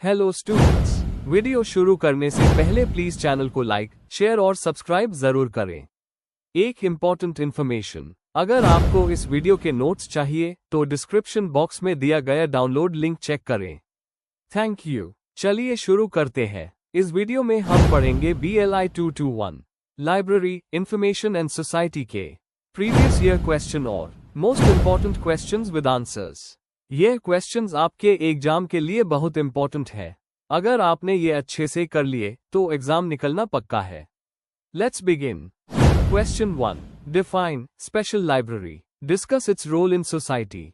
Hello students, video शुरू करने से पहले प्लीज चैनल को लाइक, शेयर और सब्सक्राइब जरूर करें। एक इम्पॉर्टेंट इन्फॉर्मेशन, अगर आपको इस वीडियो के नोट्स चाहिए तो डिस्क्रिप्शन बॉक्स में दिया गया डाउनलोड लिंक चेक करें। Thank you. चलिए शुरू करते हैं। इस वीडियो में हम पढ़ेंगे BLI 221 library, information and society के प्रीवियस ईयर क्वेश्चन और most important questions with answers. ये क्वेश्चंस आपके एग्जाम के लिए बहुत इंपॉर्टेंट है। अगर आपने ये अच्छे से कर लिए तो एग्जाम निकलना पक्का है। Let's begin. Question 1, define special library, discuss its role in society.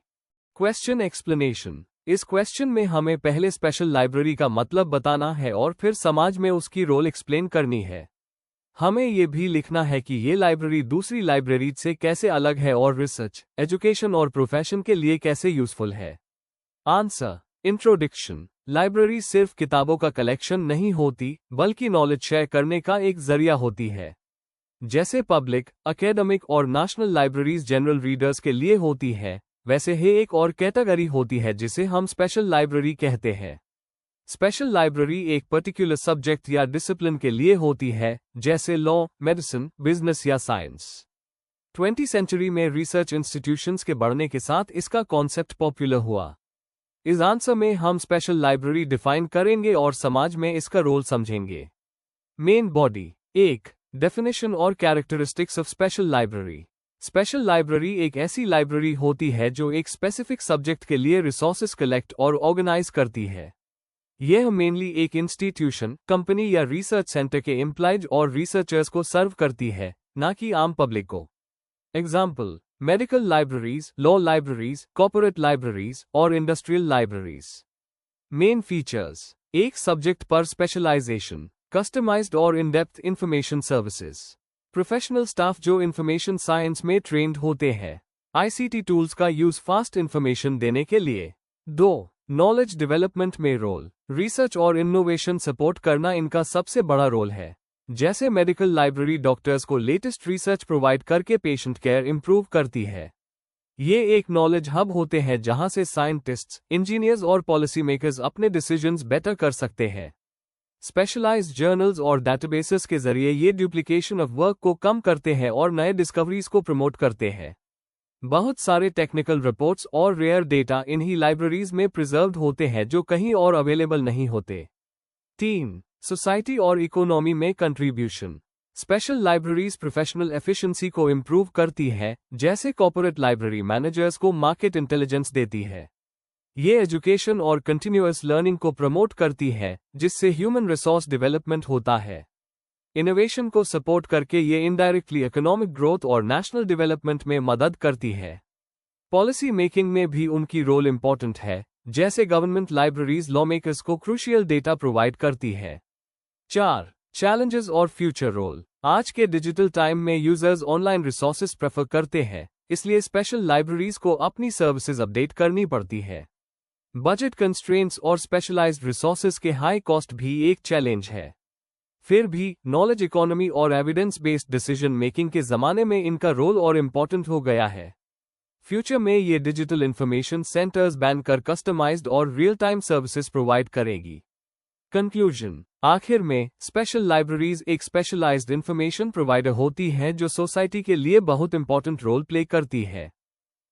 Question explanation, इस क्वेश्चन में हमें पहले स्पेशल लाइब्रेरी का मतलब बताना है और फिर समाज में उसकी रोल एक्सप्लेन करनी है। हमें ये भी लिखना है कि ये लाइब्रेरी दूसरी लाइब्रेरी से कैसे अलग है और रिसर्च, एजुकेशन और प्रोफेशन के लिए कैसे यूजफुल है। आंसर। इंट्रोडक्शन, लाइब्रेरी सिर्फ किताबों का कलेक्शन नहीं होती बल्कि नॉलेज शेयर करने का एक जरिया होती है। जैसे पब्लिक, एकेडमिक और नेशनल लाइब्रेरीज जनरल रीडर्स के लिए होती है, वैसे ही एक और कैटेगरी होती है जिसे हम स्पेशल लाइब्रेरी कहते हैं। स्पेशल लाइब्रेरी एक पर्टिकुलर सब्जेक्ट या डिसिप्लिन के लिए होती है, जैसे लॉ, मेडिसिन, बिजनेस या साइंस। 20वीं सेंचुरी में रिसर्च इंस्टीट्यूशंस के बढ़ने के साथ इसका कॉन्सेप्ट पॉपुलर हुआ। इस आंसर में हम स्पेशल लाइब्रेरी डिफाइन करेंगे और समाज में इसका रोल समझेंगे। Main body. 1. डेफिनेशन और characteristics of special library. Special library एक ऐसी लाइब्रेरी होती है जो एक स्पेसिफिक सब्जेक्ट के लिए रिसोर्सेज कलेक्ट और ऑर्गेनाइज करती है। यह मेनली एक इंस्टीट्यूशन, कंपनी या रिसर्च सेंटर के एम्प्लॉयज और रिसर्चर्स को सर्व करती है, ना कि आम पब्लिक को। Example, medical libraries, law libraries, corporate libraries और इंडस्ट्रियल लाइब्रेरीज। मेन फीचर्स, एक सब्जेक्ट पर स्पेशलाइजेशन, कस्टमाइज्ड और in depth information services, professional staff जो इंफॉर्मेशन साइंस में ट्रेंड होते हैं, ICT टूल्स का यूज फास्ट इंफॉर्मेशन देने के लिए। 2. नॉलेज डेवलपमेंट में रोल, रिसर्च और इनोवेशन सपोर्ट करना इनका सबसे बड़ा रोल है। जैसे मेडिकल लाइब्रेरी डॉक्टर्स को लेटेस्ट रिसर्च प्रोवाइड करके पेशेंट केयर इंप्रूव करती है। ये एक नॉलेज हब होते हैं जहां से साइंटिस्ट्स, इंजीनियर्स और पॉलिसी मेकर्स अपने डिसीजंस बेटर कर सकते हैं। स्पेशलाइज्ड जर्नल्स और डेटाबेसेस के जरिए ये डुप्लीकेशन ऑफ वर्क को कम करते हैं और नए डिस्कवरीज को प्रमोट करते हैं। बहुत सारे टेक्निकल रिपोर्ट्स और रेयर डेटा इन्हीं लाइब्रेरीज में प्रिजर्व्ड होते हैं जो कहीं और अवेलेबल नहीं होते। 3. सोसाइटी और इकोनॉमी में contribution. Special libraries professional efficiency को इम्प्रूव करती है, जैसे कॉर्पोरेट लाइब्रेरी मैनेजर्स को मार्केट इंटेलिजेंस देती है। ये एजुकेशन और कंटिन्यूअस लर्निंग को प्रमोट करती है, जिससे ह्यूमन रिसोर्स डेवलपमेंट होता है। इनोवेशन को सपोर्ट करके ये इनडायरेक्टली इकोनॉमिक ग्रोथ और नेशनल डेवलपमेंट में मदद करती है। पॉलिसी मेकिंग में भी उनकी रोल इंपॉर्टेंट है, जैसे गवर्नमेंट लाइब्रेरीज लॉ मेकर्स को क्रूशियल डेटा प्रोवाइड करती है। 4. चैलेंजेस और फ्यूचर रोल। आज के डिजिटल टाइम में यूजर्स ऑनलाइन रिसोर्सेज प्रेफर करते हैं, इसलिए स्पेशल लाइब्रेरीज को अपनी सर्विसेज अपडेट करनी पड़ती है। बजट कंस्ट्रेंट्स और स्पेशलाइज्ड रिसोर्सेज के हाई कॉस्ट भी एक चैलेंज है। फिर भी नॉलेज इकोनॉमी और एविडेंस बेस्ड डिसीजन मेकिंग के जमाने में इनका रोल और इम्पोर्टेंट हो गया है। फ्यूचर में ये डिजिटल इंफॉर्मेशन सेंटर्स बनकर कस्टमाइज्ड और रियल टाइम सर्विसेज प्रोवाइड करेगी। कंक्लूजन, आखिर में स्पेशल लाइब्रेरीज एक स्पेशलाइज्ड इंफॉर्मेशन प्रोवाइडर होती हैं जो सोसाइटी के लिए बहुत इंपॉर्टेंट रोल प्ले करती है।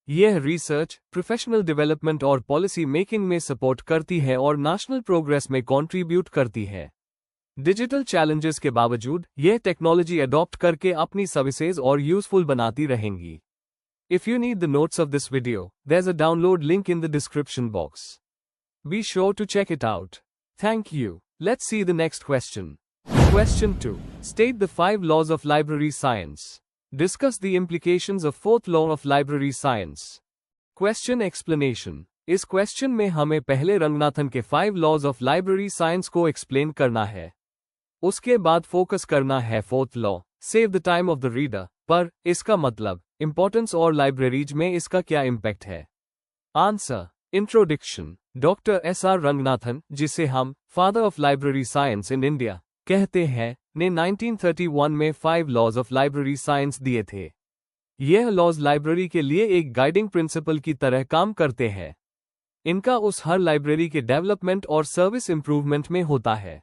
यह रिसर्च, प्रोफेशनल डेवलपमेंट और पॉलिसी मेकिंग में सपोर्ट करती है और नेशनल प्रोग्रेस में कंट्रीब्यूट करती है। डिजिटल चैलेंजेस के बावजूद यह टेक्नोलॉजी अडॉप्ट करके अपनी सर्विसेज और यूजफुल बनाती रहेंगी। If you need the notes of this video, there's a download link in the description box. Be sure to check it out. Thank you. Let's see the next question. Question 2. State the 5 laws of library science. Discuss the implications of 4th law of library science. Question explanation. इस क्वेश्चन में हमें पहले रंगनाथन के 5 laws of library science को explain करना है। उसके बाद फोकस करना है 4th law, save the time of the reader, पर। इसका मतलब, इंपॉर्टेंस और लाइब्रेरीज में इसका क्या इम्पैक्ट है। Answer. Introduction, doctor SR Ranganathan, जिसे हम father of library science in India कहते हैं, ने 1931 में 5 लॉज ऑफ लाइब्रेरी साइंस दिए थे। यह लॉज लाइब्रेरी के लिए एक गाइडिंग प्रिंसिपल की तरह काम करते हैं। इनका उस हर लाइब्रेरी के डेवलपमेंट और सर्विस इंप्रूवमेंट में होता है।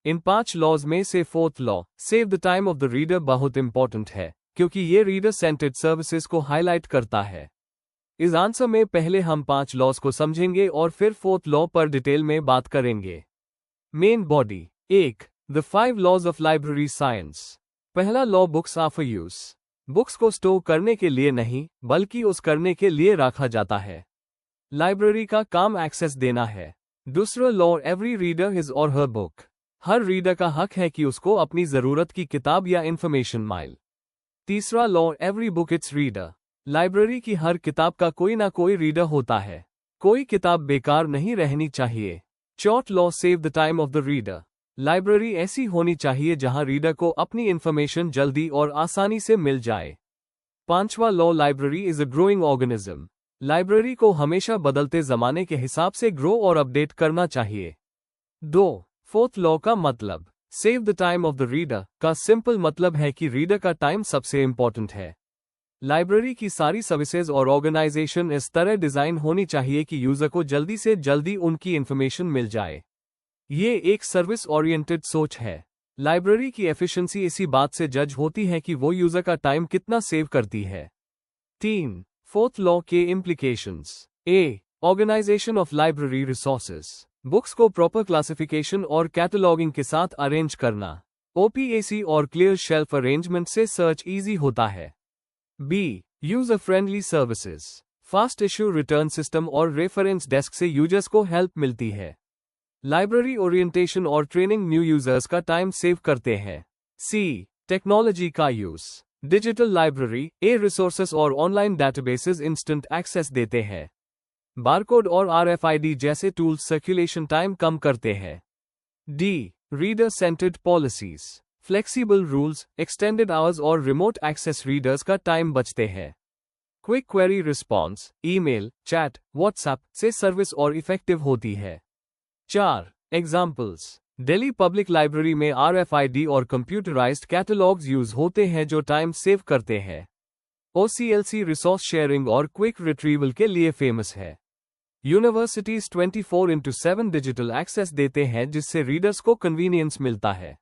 इन 5 लॉज में से 4th law, save the time of the reader, बहुत इंपॉर्टेंट है क्योंकि ये रीडर सेंटर्ड सर्विसेज को हाईलाइट करता है। इस आंसर में पहले हम 5 लॉज को समझेंगे और फिर 4th लॉ पर डिटेल में बात करेंगे। Main body. 1. The 5 laws of library science. पहला law, books are for use. Books को स्टोर करने के लिए नहीं बल्कि उस करने के लिए रखा जाता है। लाइब्रेरी का काम एक्सेस देना है। दूसरा लॉ, एवरी रीडर हिज और हर बुक। हर रीडर का हक है कि उसको अपनी जरूरत की किताब या इंफॉर्मेशन मिले। तीसरा law, every book it's reader. Library की हर किताब का कोई ना कोई रीडर होता है। कोई किताब बेकार नहीं रहनी चाहिए। चौथा law, save the time of the reader. Library ऐसी होनी चाहिए जहां रीडर को अपनी इंफॉर्मेशन जल्दी और आसानी से मिल जाए। पांचवा law, library is a growing organism. Library को हमेशा बदलते जमाने के हिसाब से ग्रो और अपडेट करना चाहिए। 2. 4th लॉ का मतलब, save the time of the reader का सिंपल मतलब है कि रीडर का टाइम सबसे इंपॉर्टेंट है। लाइब्रेरी की सारी सर्विसेज और ऑर्गेनाइजेशन इस तरह डिजाइन होनी चाहिए कि यूजर को जल्दी से जल्दी उनकी इंफॉर्मेशन मिल जाए। ये एक सर्विस ओरिएंटेड सोच है। लाइब्रेरी की एफिशिएंसी इसी बात से जज होती है कि वो यूजर का टाइम कितना सेव करती है। 3. 4th लॉ के implications. A. Organization of library resources. Books को प्रॉपर क्लासिफिकेशन और कैटलॉगिंग के साथ अरेंज करना। OPAC और क्लियर शेल्फ अरेंजमेंट से सर्च इजी होता है। B. User friendly services. Fast issue return system और रेफरेंस डेस्क से यूजर्स को हेल्प मिलती है। लाइब्रेरी ओरिएंटेशन और ट्रेनिंग न्यू यूजर्स का टाइम सेव करते हैं। C. टेक्नोलॉजी का यूज। डिजिटल लाइब्रेरी, रिसोर्सेस और ऑनलाइन डेटाबेसेस इंस्टेंट एक्सेस देते हैं। बारकोड और RFID जैसे टूल्स सर्कुलेशन टाइम कम करते हैं। D. Reader centred policies. Flexible rules, extended hours और रिमोट एक्सेस रीडर्स का टाइम बचते हैं। Quick query response, email, chat, WhatsApp से सर्विस और इफेक्टिव होती है। 4. एग्जाम्पल्स। दिल्ली पब्लिक लाइब्रेरी में RFID और कंप्यूटराइज्ड कैटलॉग्स यूज होते हैं जो टाइम सेव करते हैं। OCLC रिसोर्स शेयरिंग और क्विक रिट्रीवल के लिए फेमस है। यूनिवर्सिटीज 24/7 डिजिटल एक्सेस देते हैं जिससे रीडर्स को कन्वीनियंस मिलता है।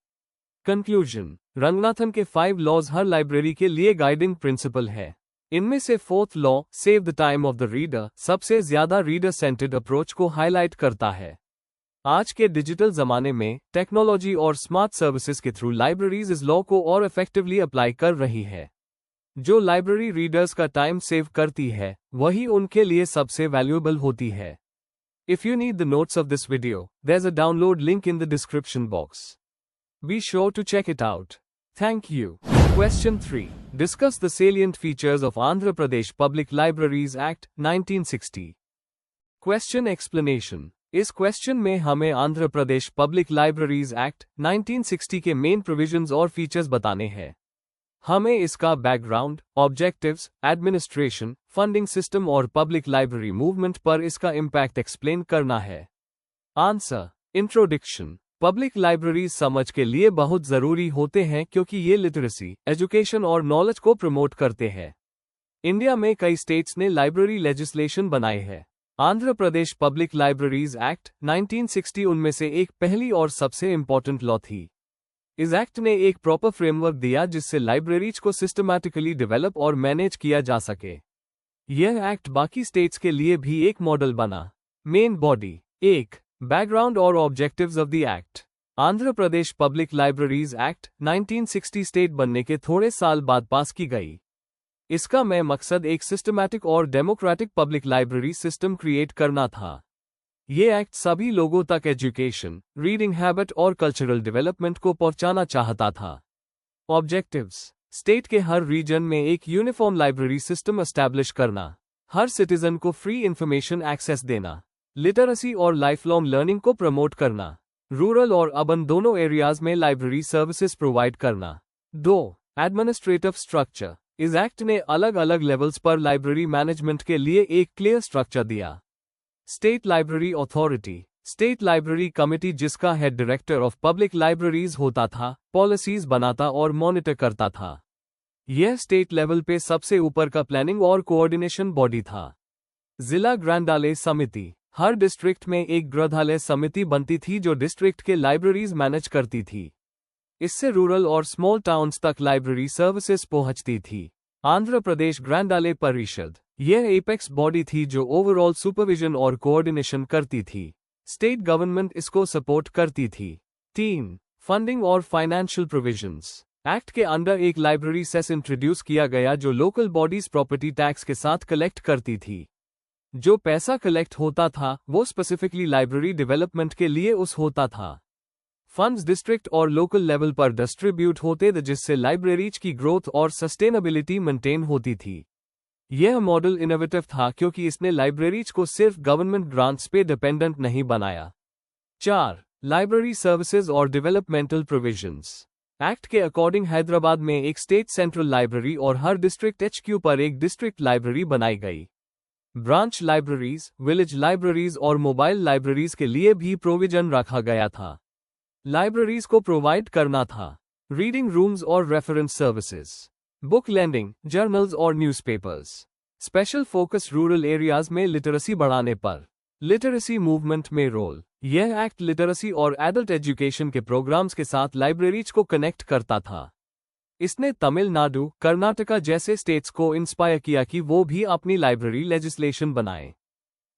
कंक्लूजन। रंगनाथन के 5 लॉज हर लाइब्रेरी के लिए गाइडिंग प्रिंसिपल है। इनमें से 4th law, save the time of the reader, सबसे ज्यादा रीडर सेंटर्ड अप्रोच को हाईलाइट करता है। आज के डिजिटल जमाने में टेक्नोलॉजी और स्मार्ट सर्विसेज के थ्रू लाइब्रेरीज इस लॉ को और इफेक्टिवली अप्लाई कर रही है। जो लाइब्रेरी रीडर्स का टाइम सेव करती है वही उनके लिए सबसे वैल्यूएबल होती है। If you need the notes of this video, there is a download link in the description box. Be sure to check it out. Thank you. Question 3. Discuss the salient features of Andhra Pradesh Public Libraries Act, 1960. Question explanation. इस क्वेश्चन में हमें Andhra Pradesh public libraries act 1960 के main provisions और features बताने हैं। हमें इसका background, objectives, administration, funding system और पब्लिक लाइब्रेरी मूवमेंट पर इसका इम्पैक्ट एक्सप्लेन करना है। आंसर। इंट्रोडक्शन। पब्लिक लाइब्रेरीज समझ के लिए बहुत जरूरी होते हैं क्योंकि ये लिटरेसी, एजुकेशन और नॉलेज को प्रमोट करते हैं। इंडिया में कई स्टेट्स ने लाइब्रेरी लेजिस्लेशन बनाए हैं। Andhra Pradesh public libraries act 1960 उनमें से एक पहली और सबसे इंपॉर्टेंट लॉ थी। इस एक्ट ने एक प्रॉपर फ्रेमवर्क दिया जिससे लाइब्रेरीज को सिस्टमैटिकली डेवलप और मैनेज किया जा सके। यह एक्ट बाकी स्टेट्स के लिए भी एक मॉडल बना। Main body. 1. बैकग्राउंड और objectives of the act. Andhra Pradesh public libraries act 1960 state बनने के थोड़े साल बाद पास की गई। इसका मैं मकसद एक सिस्टमैटिक और democratic public library system create करना था। ये एक्ट सभी लोगों तक एजुकेशन, रीडिंग हैबिट और कल्चरल डेवलपमेंट को पहुंचाना चाहता था। ऑब्जेक्टिव्स। स्टेट के हर रीजन में एक यूनिफॉर्म लाइब्रेरी सिस्टम एस्टैब्लिश करना, हर सिटीजन को फ्री इंफॉर्मेशन एक्सेस देना, लिटरेसी और लाइफलॉन्ग लर्निंग को प्रमोट करना, रूरल और अर्बन दोनों एरियाज में लाइब्रेरी सर्विसेज प्रोवाइड करना। 2. Administrative structure. इस एक्ट ने अलग अलग लेवल्स पर लाइब्रेरी मैनेजमेंट के लिए एक क्लियर स्ट्रक्चर दिया। State library authority. State library committee जिसका head director of public libraries होता था, पॉलिसीज बनाता और मॉनिटर करता था। यह स्टेट लेवल पे सबसे ऊपर का प्लानिंग और कोऑर्डिनेशन बॉडी था। जिला ग्रंथालय समिति। हर डिस्ट्रिक्ट में एक ग्रंथालय समिति बनती थी जो डिस्ट्रिक्ट के लाइब्रेरीज मैनेज करती थी। इससे रूरल और स्मॉल टाउन्स तक लाइब्रेरी सर्विसेज पहुंचती थी। आंध्र प्रदेश ग्रंथालय परिषद, यह एपेक्स बॉडी थी जो ओवरऑल सुपरविजन और कोऑर्डिनेशन करती थी। स्टेट गवर्नमेंट इसको सपोर्ट करती थी। 3. फंडिंग और फाइनेंशियल प्रोविजंस एक्ट के अंडर एक लाइब्रेरी सेस इंट्रोड्यूस किया गया जो लोकल बॉडीज प्रॉपर्टी टैक्स के साथ कलेक्ट करती थी। जो पैसा कलेक्ट होता था वो स्पेसिफिकली लाइब्रेरी डेवलपमेंट के लिए होता था। फंड्स डिस्ट्रिक्ट और लोकल लेवल पर डिस्ट्रीब्यूट होते थे जिससे लाइब्रेरीज की ग्रोथ और सस्टेनेबिलिटी मेंटेन होती थी। यह मॉडल इनोवेटिव था क्योंकि इसने लाइब्रेरीज को सिर्फ गवर्नमेंट ग्रांट्स पे डिपेंडेंट नहीं बनाया। 4. लाइब्रेरी सर्विसेज और डेवलपमेंटल प्रोविजंस एक्ट के अकॉर्डिंग हैदराबाद में एक स्टेट सेंट्रल लाइब्रेरी और हर डिस्ट्रिक्ट HQ पर एक डिस्ट्रिक्ट लाइब्रेरी बनाई गई। ब्रांच लाइब्रेरीज, विलेज लाइब्रेरीज और मोबाइल लाइब्रेरीज के लिए भी प्रोविजन रखा गया था। लाइब्रेरीज को प्रोवाइड करना था रीडिंग रूम्स और reference services, book lending, journals और newspapers. Special focus rural areas में लिटरेसी बढ़ाने पर। लिटरेसी मूवमेंट में रोल, यह एक्ट लिटरेसी और एडल्ट एजुकेशन के प्रोग्राम्स के साथ लाइब्रेरीज को कनेक्ट करता था। इसने तमिलनाडु, कर्नाटका जैसे स्टेट्स को इंस्पायर किया कि वो भी अपनी लाइब्रेरी लेजिस्लेशन बनाएं।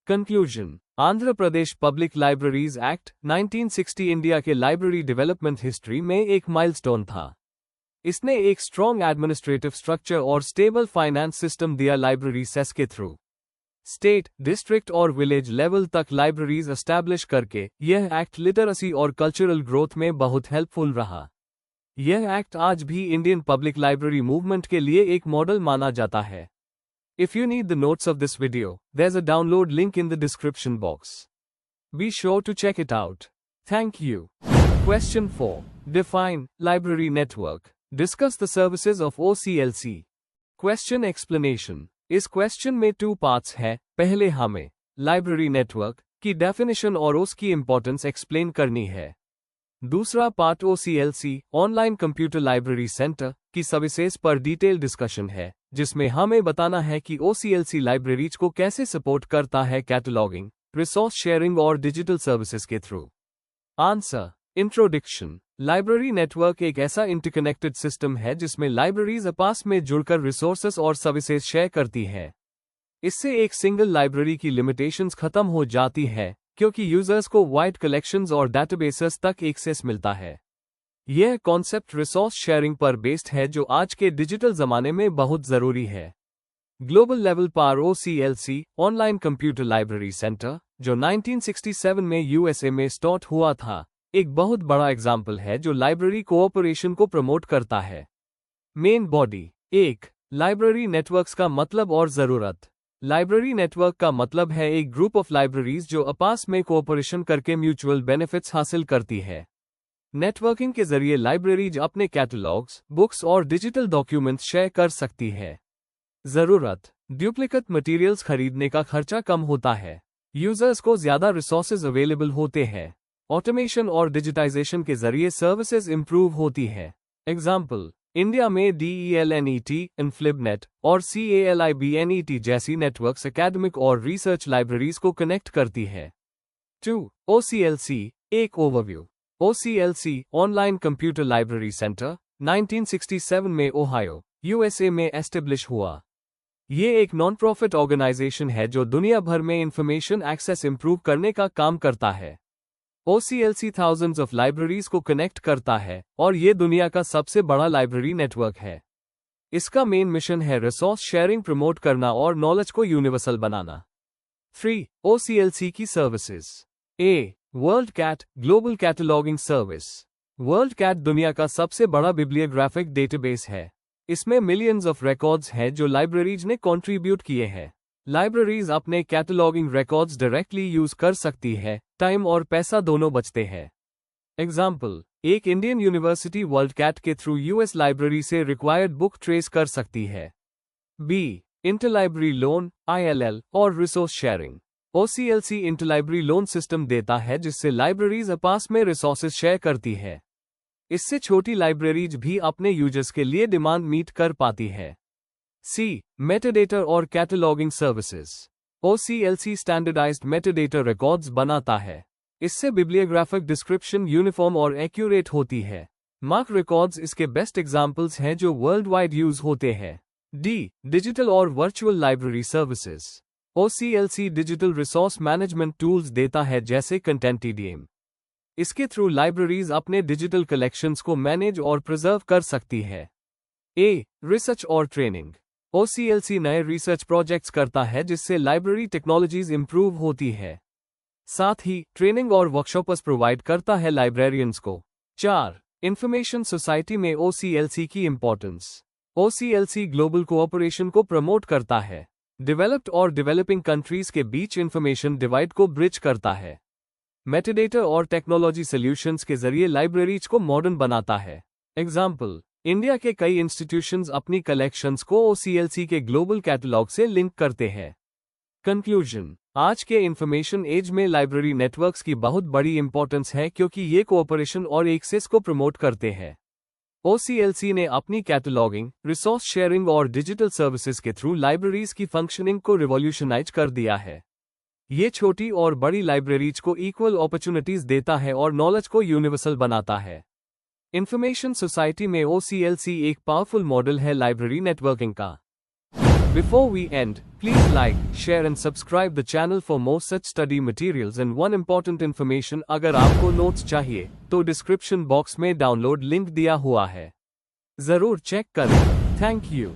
Conclusion, Andhra Pradesh public libraries act 1960 India के लाइब्रेरी डेवलपमेंट हिस्ट्री में एक माइलस्टोन था। इसने एक स्ट्रॉन्ग एडमिनिस्ट्रेटिव स्ट्रक्चर और स्टेबल फाइनेंस सिस्टम दिया। लाइब्रेरी सेस के थ्रू स्टेट, डिस्ट्रिक्ट और विलेज लेवल तक लाइब्रेरीज एस्टैब्लिश करके यह एक्ट लिटरेसी और कल्चरल ग्रोथ में बहुत हेल्पफुल रहा। यह एक्ट आज भी इंडियन पब्लिक लाइब्रेरी मूवमेंट के लिए एक मॉडल माना जाता है। If you need the notes of this video, there's a download link in the description box. Be sure to check it out. Thank you. Question 4. Define library network. Discuss the services of OCLC. Question explanation. इस क्वेश्चन में 2 parts है। पहले हमें library network की definition और उसकी importance explain करनी है। दूसरा part OCLC online computer library centre की सर्विसेज पर डिटेल डिस्कशन है, जिसमें हमें बताना है कि OCLC लाइब्रेरीज को कैसे सपोर्ट करता है कैटलॉगिंग, रिसोर्स शेयरिंग और डिजिटल सर्विसेज के through. Answer. Introduction. Library network एक ऐसा इंटरकनेक्टेड सिस्टम है जिसमें लाइब्रेरीज आपस में जुड़कर रिसोर्सेज और सर्विसेज शेयर करती है। इससे एक सिंगल लाइब्रेरी की लिमिटेशंस खत्म हो जाती है क्योंकि यूजर्स को वाइड कलेक्शंस और डेटाबेसेस तक एक्सेस मिलता है। यह कॉन्सेप्ट रिसोर्स शेयरिंग पर बेस्ड है जो आज के डिजिटल जमाने में बहुत जरूरी है। ग्लोबल लेवल पर OCLC online computer library centre जो 1967 में USA में स्टार्ट हुआ था, एक बहुत बड़ा एग्जाम्पल है जो लाइब्रेरी कोऑपरेशन को प्रमोट करता है। Main body. 1. लाइब्रेरी नेटवर्क्स का मतलब और जरूरत। लाइब्रेरी नेटवर्क का मतलब है एक ग्रुप ऑफ लाइब्रेरीज जो आपस में कोऑपरेशन करके म्यूचुअल बेनिफिट्स हासिल करती है। नेटवर्किंग के जरिए लाइब्रेरीज अपने कैटलॉग्स, बुक्स और डिजिटल डॉक्यूमेंट्स शेयर कर सकती है। जरूरत। डुप्लीकेट मटेरियल्स खरीदने का खर्चा कम होता है। यूजर्स को ज्यादा रिसोर्सेज अवेलेबल होते हैं। ऑटोमेशन और डिजिटाइजेशन के जरिए सर्विसेज इंप्रूव होती है। एग्जाम्पल, इंडिया में DELNET, इन्फ्लिबनेट और CALIBNET जैसी नेटवर्क्स एकेडमिक और रिसर्च लाइब्रेरीज को कनेक्ट करती है। 2. OCLC एक overview. OCLC online computer library centre 1967 में ओहायो, USA में एस्टेब्लिश हुआ। ये एक नॉन प्रॉफिट ऑर्गेनाइजेशन है जो दुनिया भर में इंफॉर्मेशन एक्सेस इंप्रूव करने का काम करता है। OCLC थाउजेंड्स ऑफ लाइब्रेरीज को कनेक्ट करता है और ये दुनिया का सबसे बड़ा लाइब्रेरी नेटवर्क है। इसका मेन मिशन है रिसोर्स शेयरिंग प्रमोट करना और नॉलेज को यूनिवर्सल बनाना। 3. OCLC की services. A. WorldCat global cataloguing service. WorldCat दुनिया का सबसे बड़ा बिब्लियोग्राफिक डेटाबेस है। इसमें मिलियंस ऑफ रिकॉर्ड्स हैं जो लाइब्रेरीज ने कंट्रीब्यूट किए हैं। लाइब्रेरीज अपने कैटलॉगिंग रिकॉर्ड्स डायरेक्टली यूज कर सकती है, टाइम और पैसा दोनों बचते हैं। एग्जाम्पल, एक इंडियन यूनिवर्सिटी वर्ल्ड कैट के थ्रू US लाइब्रेरी से रिक्वायर्ड बुक ट्रेस कर सकती है। B. इंटरलाइब्रेरी लोन ILL और resource sharing. OCLC interlibrary loan system देता है जिससे लाइब्रेरीज आपस में रिसोर्सेज शेयर करती है। इससे छोटी लाइब्रेरीज भी अपने यूजर्स के लिए डिमांड मीट कर पाती है। C. मेटाडेटा और cataloguing services. OCLC standardised metadata records बनाता है। इससे बिब्लियोग्राफिक डिस्क्रिप्शन यूनिफॉर्म और एक्यूरेट होती है। मार्क रिकॉर्ड्स इसके बेस्ट एग्जाम्पल्स हैं जो वर्ल्ड वाइड यूज होते हैं। डी, डिजिटल और virtual library services. OCLC digital resource management tools देता है जैसे कंटेंटिडियम। इसके थ्रू लाइब्रेरीज अपने डिजिटल कलेक्शंस को मैनेज और प्रिजर्व कर सकती है। ए, रिसर्च और ट्रेनिंग। OCLC नए रिसर्च प्रोजेक्ट्स करता है जिससे लाइब्रेरी टेक्नोलॉजीज इंप्रूव होती है। साथ ही ट्रेनिंग और वर्कशॉप्स प्रोवाइड करता है लाइब्रेरियंस को। 4, इंफॉर्मेशन सोसाइटी में OCLC की इंपॉर्टेंस। OCLC ग्लोबल कोऑपरेशन को प्रमोट करता है। डेवलप्ड और डेवलपिंग कंट्रीज के बीच इंफॉर्मेशन डिवाइड को ब्रिज करता है। मेटाडेटा और टेक्नोलॉजी सॉल्यूशंस के जरिए लाइब्रेरीज को मॉडर्न बनाता है। एग्जाम्पल, इंडिया के कई इंस्टीट्यूशंस अपनी कलेक्शंस को OCLC के ग्लोबल कैटलॉग से लिंक करते हैं। कंक्लूजन, आज के इंफॉर्मेशन एज में लाइब्रेरी नेटवर्क्स की बहुत बड़ी इंपॉर्टेंस है क्योंकि ये कोऑपरेशन और एक्सेस को प्रमोट करते हैं। OCLC ने अपनी कैटलॉगिंग, रिसोर्स शेयरिंग और डिजिटल सर्विसेज के थ्रू लाइब्रेरीज की फंक्शनिंग को रिवॉल्यूशनाइज कर दिया है। ये छोटी और बड़ी लाइब्रेरीज को इक्वल अपॉर्चुनिटीज देता है और नॉलेज को यूनिवर्सल बनाता है। इंफॉर्मेशन सोसाइटी में OCLC एक पावरफुल मॉडल है लाइब्रेरी नेटवर्किंग का। Before we end, please like, share and subscribe the channel for more such study materials and one important information अगर आपको नोट्स चाहिए तो डिस्क्रिप्शन बॉक्स में डाउनलोड लिंक दिया हुआ है, जरूर चेक करें। Thank you.